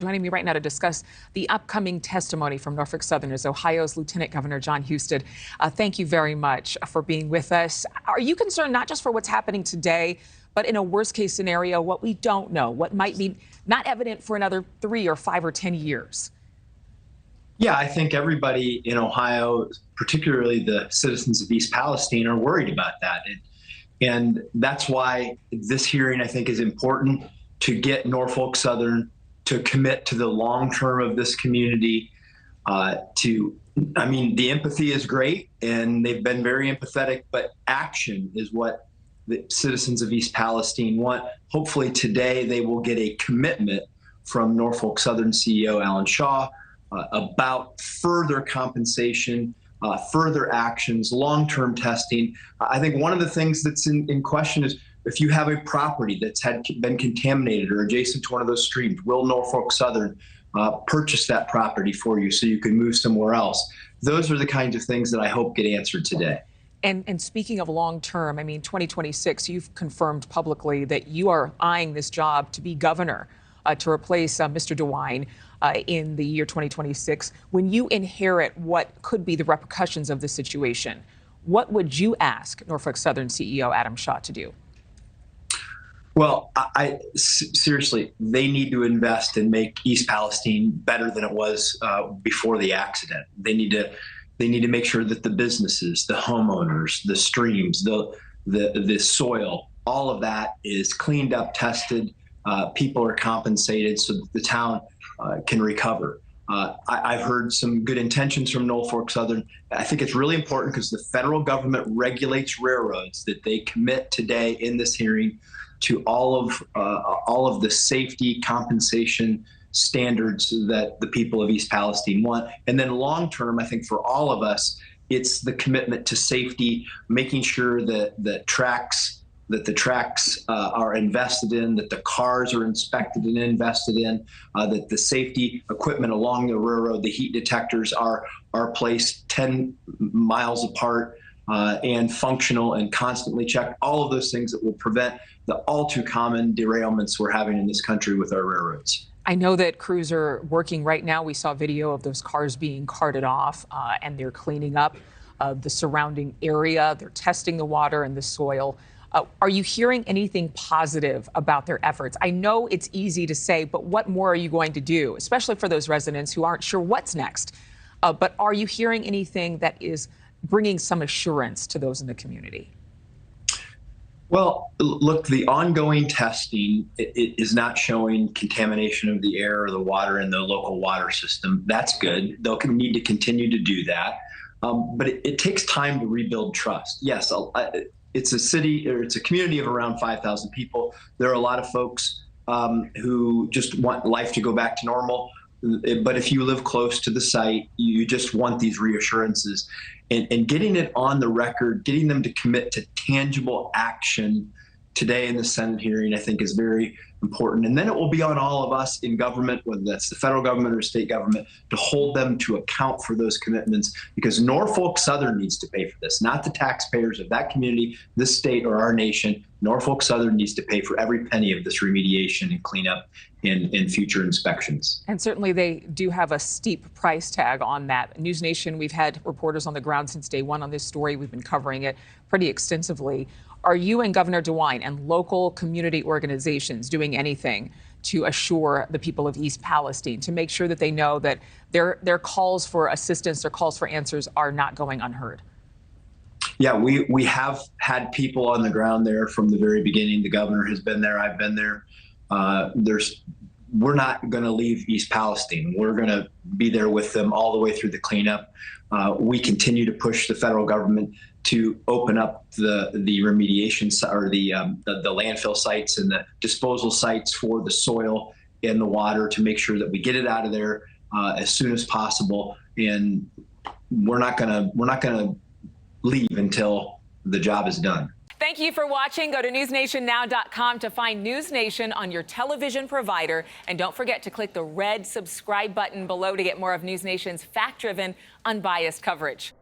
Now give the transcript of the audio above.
Joining me right now to discuss the upcoming testimony from Norfolk Southern is Ohio's Lieutenant Governor Jon Husted. Thank you very much for being with us. Are you concerned not just for what's happening today, but in a worst case scenario, what we don't know, what might be not evident for another 3 or 5 or 10 years? Yeah, I think everybody in Ohio, particularly the citizens of East Palestine, are worried about that. And that's why this hearing, I think, is important to get Norfolk Southern to commit to the long term of this community. The empathy is great, and they've been very empathetic, but action is what the citizens of East Palestine want. Hopefully today they will get a commitment from Norfolk Southern CEO Alan Shaw about further compensation, further actions, long-term testing. I think one of the things that's in question is if you have a property that's been contaminated or adjacent to one of those streams, will Norfolk Southern purchase that property for you so you can move somewhere else? Those are the kinds of things that I hope get answered today. And speaking of long term, 2026, you've confirmed publicly that you are eyeing this job to be governor to replace Mr. DeWine in the year 2026. When you inherit what could be the repercussions of this situation, what would you ask Norfolk Southern CEO Adam Shaw to do? Well, seriously, they need to invest and make East Palestine better than it was before the accident. They need to make sure that the businesses, the homeowners, the streams, the soil, all of that is cleaned up, tested. People are compensated so that the town can recover. I've heard some good intentions from Norfolk Southern. I think it's really important because the federal government regulates railroads that they commit today in this hearing to all of the safety compensation standards that the people of East Palestine want. And then long term, I think for all of us, it's the commitment to safety, making sure that the tracks are invested in, that the cars are inspected and invested in, that the safety equipment along the railroad, the heat detectors are placed 10 miles apart and functional and constantly checked. All of those things that will prevent the all too common derailments we're having in this country with our railroads. I know that crews are working right now. We saw video of those cars being carted off and they're cleaning up the surrounding area. They're testing the water and the soil. Are you hearing anything positive about their efforts? I know it's easy to say, but what more are you going to do, especially for those residents who aren't sure what's next? But are you hearing anything that is bringing some assurance to those in the community? Well, look, the ongoing testing is not showing contamination of the air or the water in the local water system. That's good. They'll need to continue to do that. But it takes time to rebuild trust. Yes, it's a city, or it's a community of around 5,000 people. There are a lot of folks who just want life to go back to normal. But if you live close to the site, you just want these reassurances. And getting it on the record, getting them to commit to tangible action today in the Senate hearing, I think is very important. And then it will be on all of us in government, whether that's the federal government or state government, to hold them to account for those commitments, because Norfolk Southern needs to pay for this, not the taxpayers of that community, this state, or our nation. Norfolk Southern needs to pay for every penny of this remediation and cleanup in future inspections. And certainly they do have a steep price tag on that. NewsNation, we've had reporters on the ground since day one on this story. We've been covering it pretty extensively. Are you and Governor DeWine and local community organizations doing anything to assure the people of East Palestine, to make sure that they know that their calls for assistance, their calls for answers are not going unheard? Yeah, we have had people on the ground there from the very beginning. The governor has been there. I've been there. We're not going to leave East Palestine. We're going to be there with them all the way through the cleanup. We continue to push the federal government to open up the remediation or the landfill sites and the disposal sites for the soil and the water, to make sure that we get it out of there as soon as possible. And we're not gonna leave until the job is done. Thank you for watching. Go to newsnationnow.com to find NewsNation on your television provider. And don't forget to click the red subscribe button below to get more of NewsNation's fact-driven, unbiased coverage.